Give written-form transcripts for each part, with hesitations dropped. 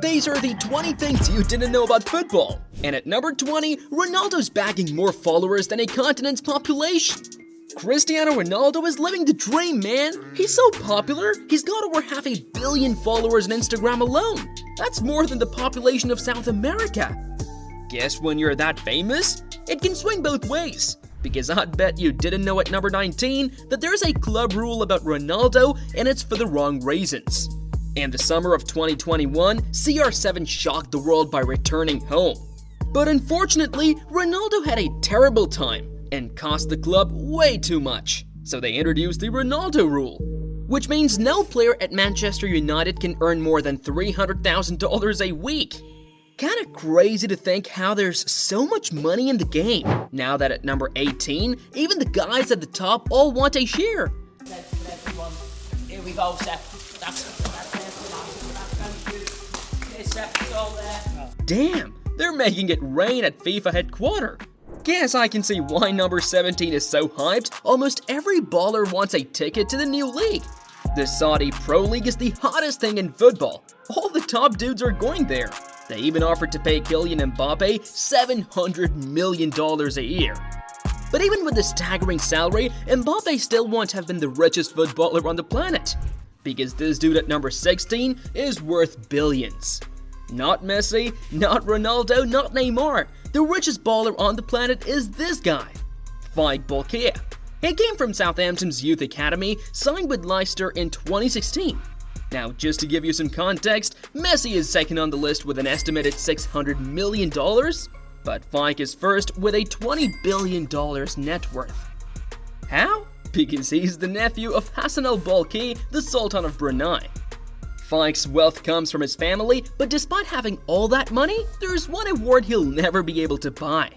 These are the 20 things you didn't know about football. And at number 20, Ronaldo's bagging more followers than a continent's population. Cristiano Ronaldo is living the dream, man. He's so popular, he's got over 500 million followers on Instagram alone. That's more than the population of South America. Guess when you're that famous, it can swing both ways. Because I'd bet you didn't know at number 19 that there's a club rule about Ronaldo and it's for the wrong reasons. In the summer of 2021, CR7 shocked the world by returning home. But unfortunately, Ronaldo had a terrible time and cost the club way too much. So they introduced the Ronaldo rule, which means no player at Manchester United can earn more than $300,000 a week. Kinda crazy to think how there's so much money in the game. Now that at number 18, even the guys at the top all want a share. Here we go, Seth. Damn, they're making it rain at FIFA headquarters. Guess I can see why number 17 is so hyped. Almost every baller wants a ticket to the new league. The Saudi Pro League is the hottest thing in football. All the top dudes are going there. They even offered to pay Kylian Mbappe $700 million a year. But even with the staggering salary, Mbappe still won't have been the richest footballer on the planet. Because this dude at number 16 is worth billions. Not Messi, not Ronaldo, not Neymar. The richest baller on the planet is this guy, Faik Balkia. He came from Southampton's youth academy, signed with Leicester in 2016. Now, just to give you some context, Messi is second on the list with an estimated $600 million, but Faik is first with a $20 billion net worth. How? Because he's the nephew of Hassan al-Balki, the Sultan of Brunei. Faik's wealth comes from his family, but despite having all that money, there's one award he'll never be able to buy.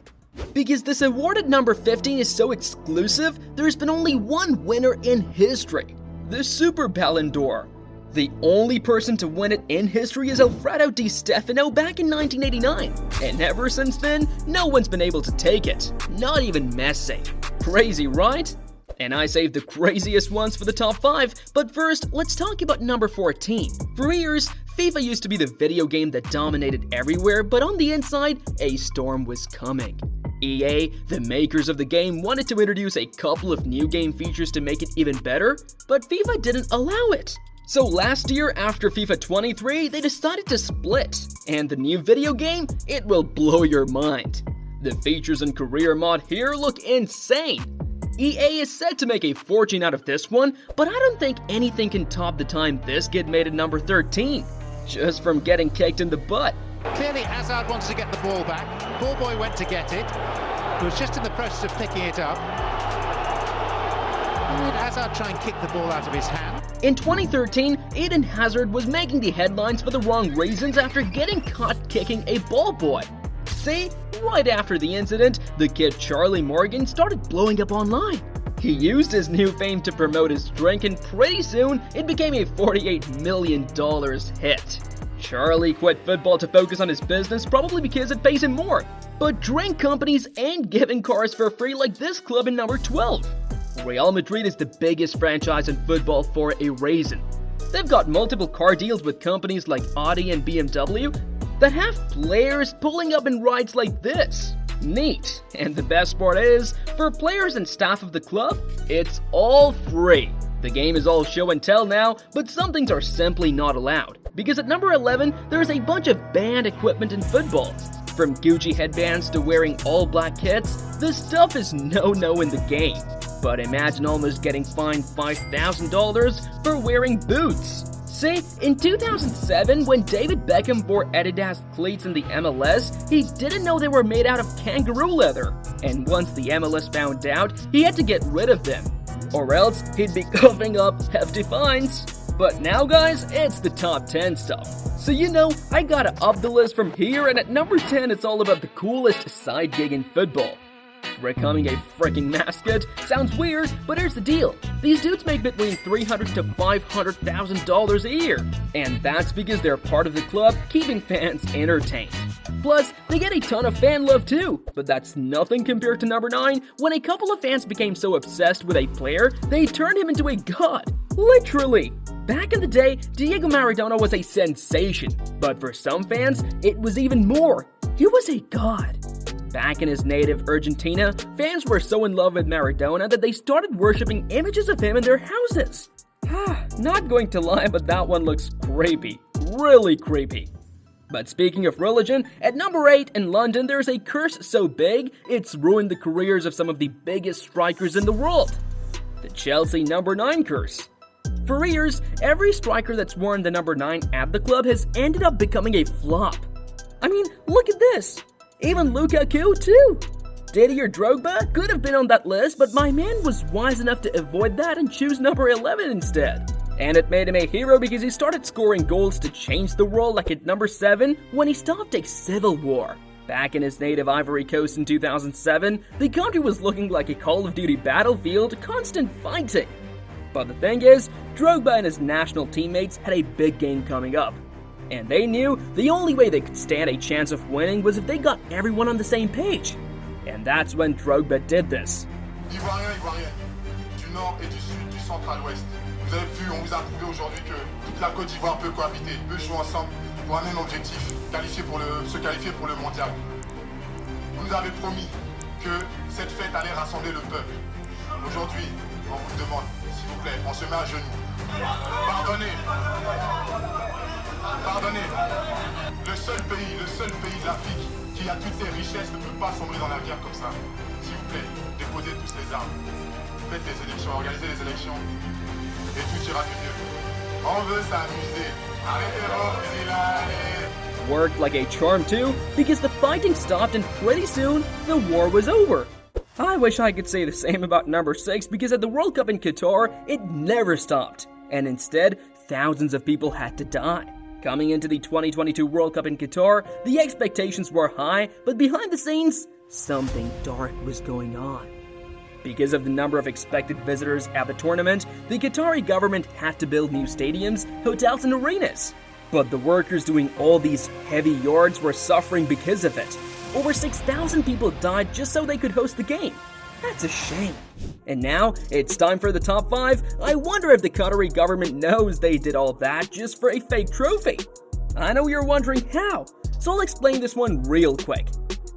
Because this award at number 15 is so exclusive, there's been only one winner in history, the Super Ballon d'Or. The only person to win it in history is Alfredo Di Stefano back in 1989, and ever since then, no one's been able to take it, not even Messi. Crazy, right? And I saved the craziest ones for the top 5, but first, let's talk about number 14. For years, FIFA used to be the video game that dominated everywhere, but on the inside, a storm was coming. EA, the makers of the game, wanted to introduce a couple of new game features to make it even better, but FIFA didn't allow it. So last year, after FIFA 23, they decided to split, and the new video game, it will blow your mind. The features and career mod here look insane. EA is set to make a fortune out of this one, but I don't think anything can top the time this kid made at number 13, just from getting kicked in the butt. Clearly Hazard wanted to get the ball back. Ball boy went to get it. He was just in the process of picking it up. And then Hazard try and kick the ball out of his hand. In 2013, Eden Hazard was making the headlines for the wrong reasons after getting caught kicking a ball boy. See, right after the incident, the kid Charlie Morgan started blowing up online. He used his new fame to promote his drink, and pretty soon, it became a $48 million hit. Charlie quit football to focus on his business, probably because it pays him more. But drink companies ain't giving cars for free like this club in number 12. Real Madrid is the biggest franchise in football for a reason. They've got multiple car deals with companies like Audi and BMW that have players pulling up in rides like this. Neat. And the best part is, for players and staff of the club, it's all free. The game is all show and tell now, but some things are simply not allowed. Because at number 11, there's a bunch of banned equipment in football. From Gucci headbands to wearing all black kits, this stuff is no-no in the game. But imagine almost getting fined $5,000 for wearing boots. See, in 2007, when David Beckham wore Adidas cleats in the MLS, he didn't know they were made out of kangaroo leather. And once the MLS found out, he had to get rid of them. Or else, he'd be coughing up hefty fines. But now guys, it's the top 10 stuff. So you know, I gotta up the list from here, and at number 10 it's all about the coolest side gig in football. Becoming a freaking mascot sounds weird, but here's the deal. These dudes make between $300,000 to $500,000 a year. And that's because they're part of the club, keeping fans entertained. Plus, they get a ton of fan love too, but that's nothing compared to number 9, when a couple of fans became so obsessed with a player, they turned him into a god. Literally! Back in the day, Diego Maradona was a sensation, but for some fans, it was even more. He was a god. Back in his native Argentina, fans were so in love with Maradona that they started worshipping images of him in their houses. Not going to lie, but that one looks creepy. Really creepy. But speaking of religion, at number 8 in London, there's a curse so big, it's ruined the careers of some of the biggest strikers in the world. The Chelsea number 9 curse. For years, every striker that's worn the number 9 at the club has ended up becoming a flop. I mean, look at this. Even Lukaku too. Didier Drogba could have been on that list, but my man was wise enough to avoid that and choose number 11 instead. And it made him a hero because he started scoring goals to change the world, like at number 7 when he stopped a civil war. Back in his native Ivory Coast in 2007, the country was looking like a Call of Duty battlefield, constant fighting. But the thing is, Drogba and his national teammates had a big game coming up. And they knew the only way they could stand a chance of winning was if they got everyone on the same page. And that's when Drogba did this. Ivoiriens, Ivoiriennes, du Nord et du Sud, du Central-Ouest. Vous avez vu, on vous a prouvé aujourd'hui que toute la Côte d'Ivoire peut cohabiter, peut jouer ensemble pour un même objectif, se qualifier pour le mondial. Vous nous avez promis que cette fête allait rassembler le peuple. Aujourd'hui, on vous demande, s'il vous plaît, on se met à genoux. Pardonnez. Pardonnez. Le seul pays de l'Afrique qui a toutes ses richesses ne peut pas sombrer dans la guerre comme ça. S'il vous plaît, déposez tous les armes. Faites les élections, organisez les élections. Et tout ira mieux. On veut s'amuser. Worked like a charm too, because the fighting stopped and pretty soon, the war was over. I wish I could say the same about number 6 because at the World Cup in Qatar, it never stopped. And instead, thousands of people had to die. Coming into the 2022 World Cup in Qatar, the expectations were high, but behind the scenes, something dark was going on. Because of the number of expected visitors at the tournament, the Qatari government had to build new stadiums, hotels, and arenas. But the workers doing all these heavy yards were suffering because of it. Over 6,000 people died just so they could host the game. That's a shame. And now, it's time for the top 5. I wonder if the Qatari government knows they did all that just for a fake trophy. I know you're wondering how, so I'll explain this one real quick.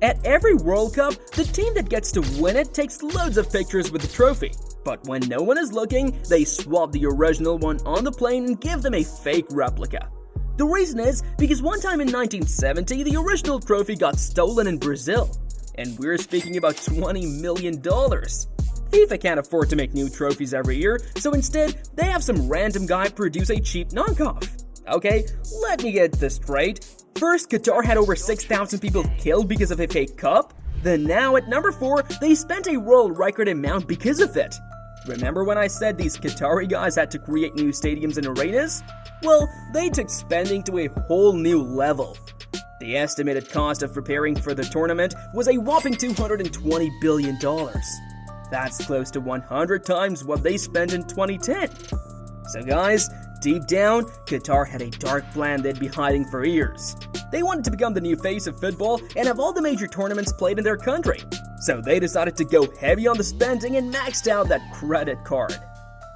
At every World Cup, the team that gets to win it takes loads of pictures with the trophy. But when no one is looking, they swap the original one on the plane and give them a fake replica. The reason is because one time in 1970, the original trophy got stolen in Brazil. And we're speaking about $20 million. FIFA can't afford to make new trophies every year, so instead, they have some random guy produce a cheap knockoff. Okay, let me get this straight. First, Qatar had over 6,000 people killed because of a fake cup. Then now, at number 4, they spent a world record amount because of it. Remember when I said these Qatari guys had to create new stadiums and arenas? Well, they took spending to a whole new level. The estimated cost of preparing for the tournament was a whopping $220 billion. That's close to 100 times what they spent in 2010. So guys, deep down, Qatar had a dark plan they'd be hiding for years. They wanted to become the new face of football and have all the major tournaments played in their country. So they decided to go heavy on the spending and maxed out that credit card.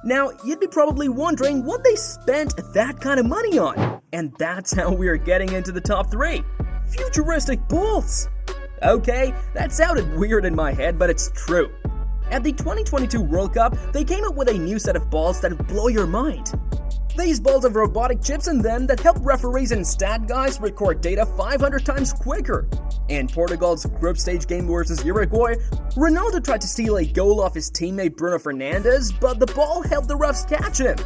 Now, you'd be probably wondering what they spent that kind of money on. And that's how we're getting into the top 3. Futuristic balls! Okay, that sounded weird in my head, but it's true. At the 2022 World Cup, they came up with a new set of balls that would blow your mind. These balls have robotic chips in them that help referees and stat guys record data 500 times quicker. In Portugal's group stage game versus Uruguay, Ronaldo tried to steal a goal off his teammate Bruno Fernandes, but the ball helped the refs catch him.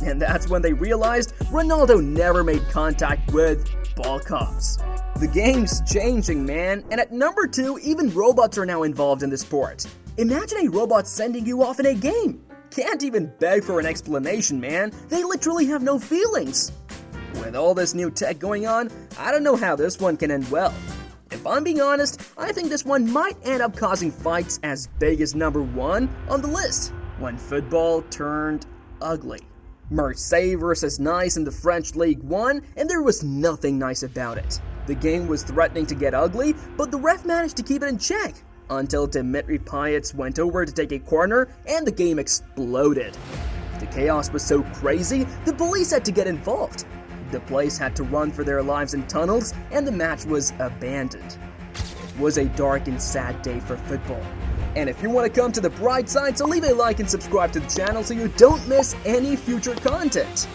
And that's when they realized Ronaldo never made contact with ball cops. The game's changing, man, and at number 2, even robots are now involved in the sport. Imagine a robot sending you off in a game. Can't even beg for an explanation, man. They literally have no feelings. With all this new tech going on, I don't know how this one can end well. If I'm being honest, I think this one might end up causing fights as big as number 1 on the list, when football turned ugly. Marseille versus Nice in the French League 1, and there was nothing nice about it. The game was threatening to get ugly, but the ref managed to keep it in check, until Dimitri Payet went over to take a corner and the game exploded. The chaos was so crazy, the police had to get involved. The players had to run for their lives in tunnels, and the match was abandoned. It was a dark and sad day for football. And if you want to come to the bright side, so leave a like and subscribe to the channel so you don't miss any future content.